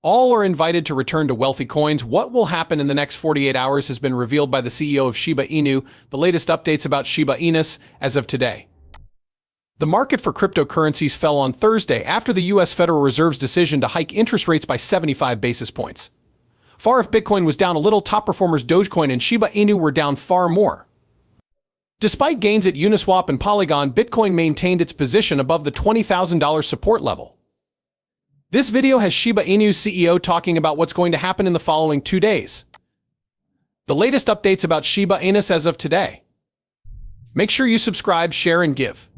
All are invited to return to wealthy coins. What will happen in the next 48 hours has been revealed by the CEO of Shiba Inu. The latest updates about Shiba Inus as of today. The market for cryptocurrencies fell on Thursday after the U.S. Federal Reserve's decision to hike interest rates by 75 basis points. Far if Bitcoin was down a little, top performers Dogecoin and Shiba Inu were down far more. Despite gains at Uniswap and Polygon, Bitcoin maintained its position above the $20,000 support level. This video has Shiba Inu's CEO talking about what's going to happen in the following 2 days. The latest updates about Shiba Inus as of today. Make sure you subscribe, share, and give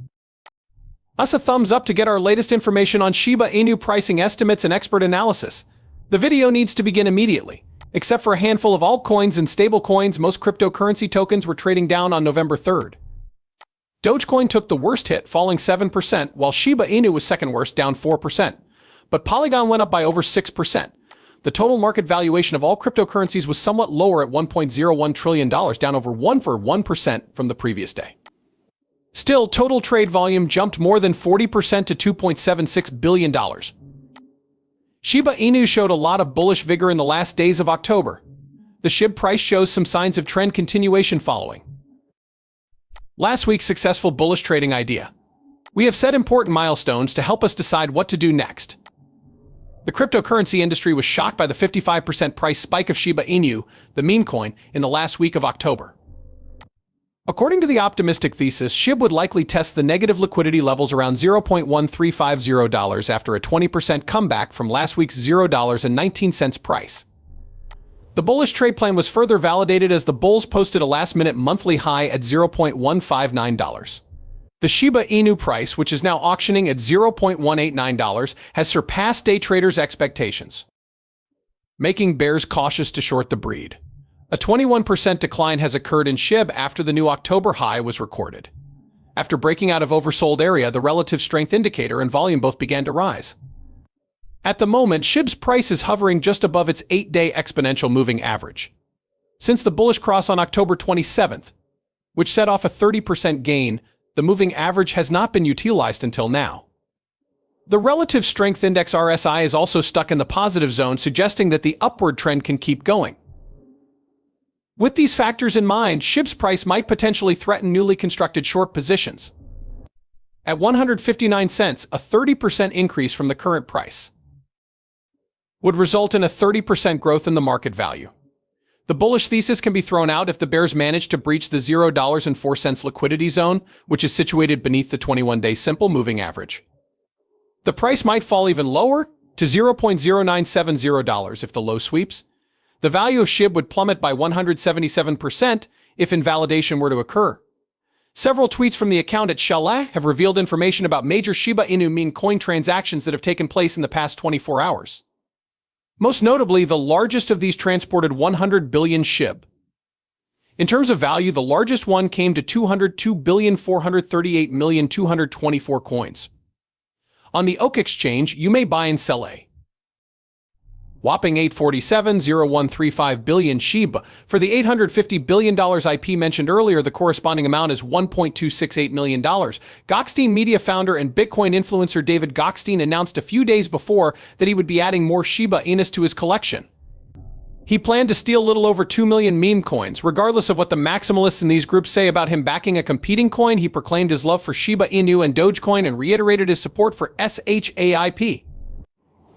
us a thumbs up to get our latest information on Shiba Inu pricing estimates and expert analysis. The video needs to begin immediately. Except for a handful of altcoins and stablecoins, most cryptocurrency tokens were trading down on November 3rd. Dogecoin took the worst hit, falling 7%, while Shiba Inu was second worst, down 4%. But Polygon went up by over 6%. The total market valuation of all cryptocurrencies was somewhat lower at $1.01 trillion, down over 1% from the previous day. Still, total trade volume jumped more than 40% to $2.76 billion. Shiba Inu showed a lot of bullish vigor in the last days of October. The SHIB price shows some signs of trend continuation following last week's successful bullish trading idea. We have set important milestones to help us decide what to do next. The cryptocurrency industry was shocked by the 55% price spike of Shiba Inu, the meme coin, in the last week of October. According to the optimistic thesis, SHIB would likely test the negative liquidity levels around $0.1350 after a 20% comeback from last week's $0.19 price. The bullish trade plan was further validated as the bulls posted a last-minute monthly high at $0.159. The Shiba Inu price, which is now auctioning at $0.189, has surpassed day traders' expectations, making bears cautious to short the breed. A 21% decline has occurred in SHIB after the new October high was recorded. After breaking out of oversold area, the relative strength indicator and volume both began to rise. At the moment, SHIB's price is hovering just above its 8-day exponential moving average. Since the bullish cross on October 27th, which set off a 30% gain, the moving average has not been utilized until now. The relative strength index RSI is also stuck in the positive zone, suggesting that the upward trend can keep going. With these factors in mind, SHIB's price might potentially threaten newly constructed short positions. At 159 cents, a 30% increase from the current price would result in a 30% growth in the market value. The bullish thesis can be thrown out if the bears manage to breach the $0.04 liquidity zone, which is situated beneath the 21-day simple moving average. The price might fall even lower, to $0.0970 if the low sweeps. The value of SHIB would plummet by 177% if invalidation were to occur. Several tweets from the account at Shala have revealed information about major Shiba Inu meme coin transactions that have taken place in the past 24 hours. Most notably, the largest of these transported 100 billion SHIB. In terms of value, the largest one came to 202,438,224 coins. On the Oak Exchange, you may buy and sell a whopping 847,0135 billion SHIB. For the $850 billion IP mentioned earlier, the corresponding amount is $1.268 million. Gokhshtein Media founder and Bitcoin influencer David Gokhshtein announced a few days before that he would be adding more Shiba Inus to his collection. He planned to steal a little over 2 million meme coins. Regardless of what the maximalists in these groups say about him backing a competing coin, he proclaimed his love for Shiba Inu and Dogecoin and reiterated his support for SHAIP.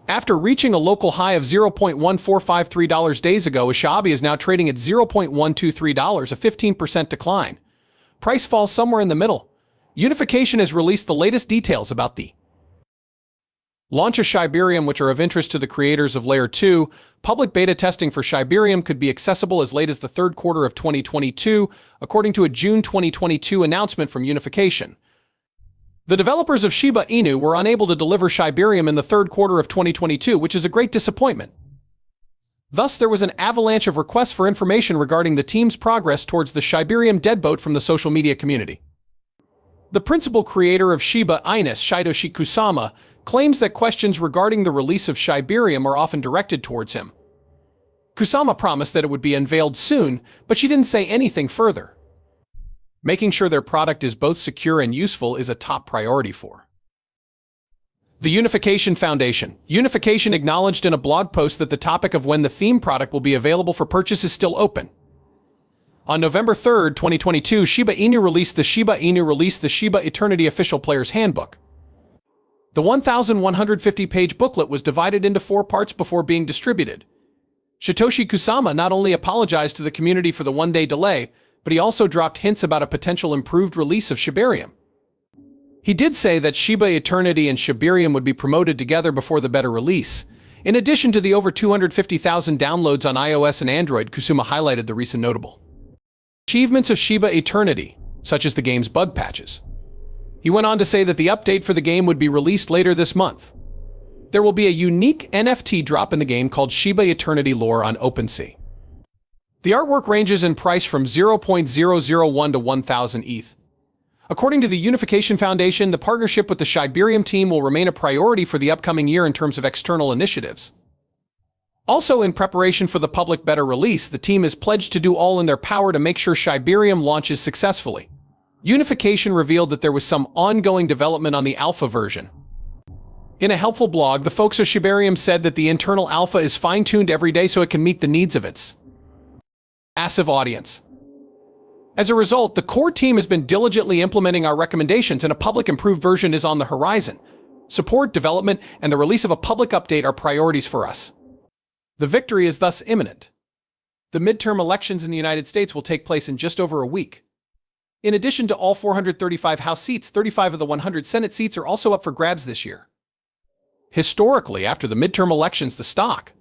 After reaching a local high of $0.1453 days ago, Ishabi is now trading at $0.123, a 15% decline. Price falls somewhere in the middle. Unification has released the latest details about the launch of Shibarium, which are of interest to the creators of Layer 2. Public beta testing for Shibarium could be accessible as late as the third quarter of 2022, according to a June 2022 announcement from Unification. The developers of Shiba Inu were unable to deliver Shibarium in the third quarter of 2022, which is a great disappointment. Thus, there was an avalanche of requests for information regarding the team's progress towards the Shibarium deadbolt from the social media community. The principal creator of Shiba Inu, Shidoshi Kusama, claims that questions regarding the release of Shibarium are often directed towards him. Kusama promised that it would be unveiled soon, but she didn't say anything further. Making sure their product is both secure and useful is a top priority for The Unification Foundation. Unification acknowledged in a blog post that the topic of when the theme product will be available for purchase is still open. On November 3, 2022, Shiba Inu released the Shiba Eternity Official Player's Handbook. The 1,150-page booklet was divided into 4 parts before being distributed. Satoshi Kusama not only apologized to the community for the one-day delay, but he also dropped hints about a potential improved release of Shibarium. He did say that Shiba Eternity and Shibarium would be promoted together before the beta release. In addition to the over 250,000 downloads on iOS and Android, Kusama highlighted the recent notable achievements of Shiba Eternity, such as the game's bug patches. He went on to say that the update for the game would be released later this month. There will be a unique NFT drop in the game called Shiba Eternity Lore on OpenSea. The artwork ranges in price from 0.001 to 1,000 ETH. According to the Unification Foundation, the partnership with the Shibarium team will remain a priority for the upcoming year in terms of external initiatives. Also, in preparation for the public beta release, the team is pledged to do all in their power to make sure Shibarium launches successfully. Unification revealed that there was some ongoing development on the alpha version. In a helpful blog, the folks of Shibarium said that the internal alpha is fine-tuned every day so it can meet the needs of its massive audience. As a result, the core team has been diligently implementing our recommendations, and a public improved version is on the horizon. Support, development, and the release of a public update are priorities for us. The victory is thus imminent. The midterm elections in the United States will take place in just over a week. In addition to all 435 House seats, 35 of the 100 Senate seats are also up for grabs this year. Historically, after the midterm elections, the stock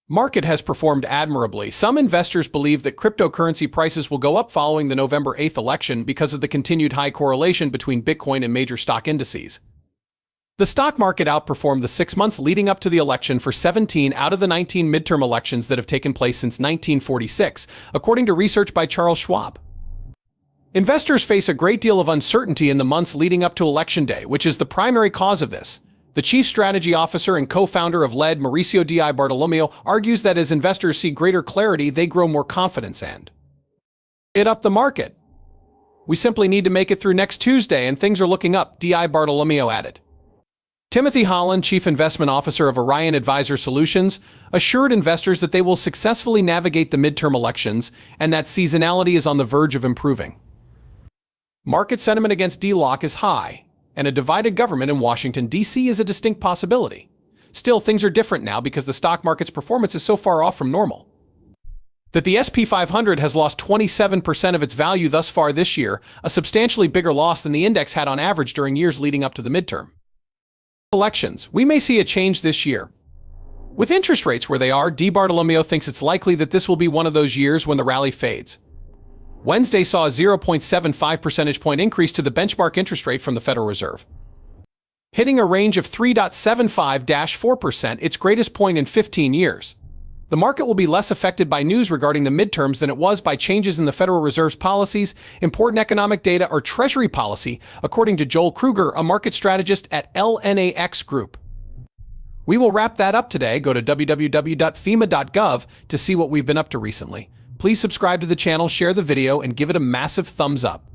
market has performed admirably. Some investors believe that cryptocurrency prices will go up following the November 8th election because of the continued high correlation between Bitcoin and major stock indices. The stock market outperformed the 6 months leading up to the election for 17 out of the 19 midterm elections that have taken place since 1946, according to research by Charles Schwab. Investors face a great deal of uncertainty in the months leading up to Election Day, which is the primary cause of this. The chief strategy officer and co-founder of LED, Mauricio Di Bartolomeo, argues that as investors see greater clarity, they grow more confidence and it up the market. We simply need to make it through next Tuesday and things are looking up, Di Bartolomeo added. Timothy Holland, chief investment officer of Orion Advisor Solutions, assured investors that they will successfully navigate the midterm elections and that seasonality is on the verge of improving. Market sentiment against DLOC is high, and a divided government in Washington, D.C. is a distinct possibility. Still, things are different now because the stock market's performance is so far off from normal that the SP 500 has lost 27% of its value thus far this year, a substantially bigger loss than the index had on average during years leading up to the midterm elections. We may see a change this year. With interest rates where they are, Di Bartolomeo thinks it's likely that this will be one of those years when the rally fades. Wednesday saw a 0.75 percentage point increase to the benchmark interest rate from the Federal Reserve, hitting a range of 3.75–4%, its greatest point in 15 years. The market will be less affected by news regarding the midterms than it was by changes in the Federal Reserve's policies, important economic data, or Treasury policy, according to Joel Kruger, a market strategist at LNAX Group. We will wrap that up today. Go to www.fema.gov to see what we've been up to recently. Please subscribe to the channel, share the video, and give it a massive thumbs up.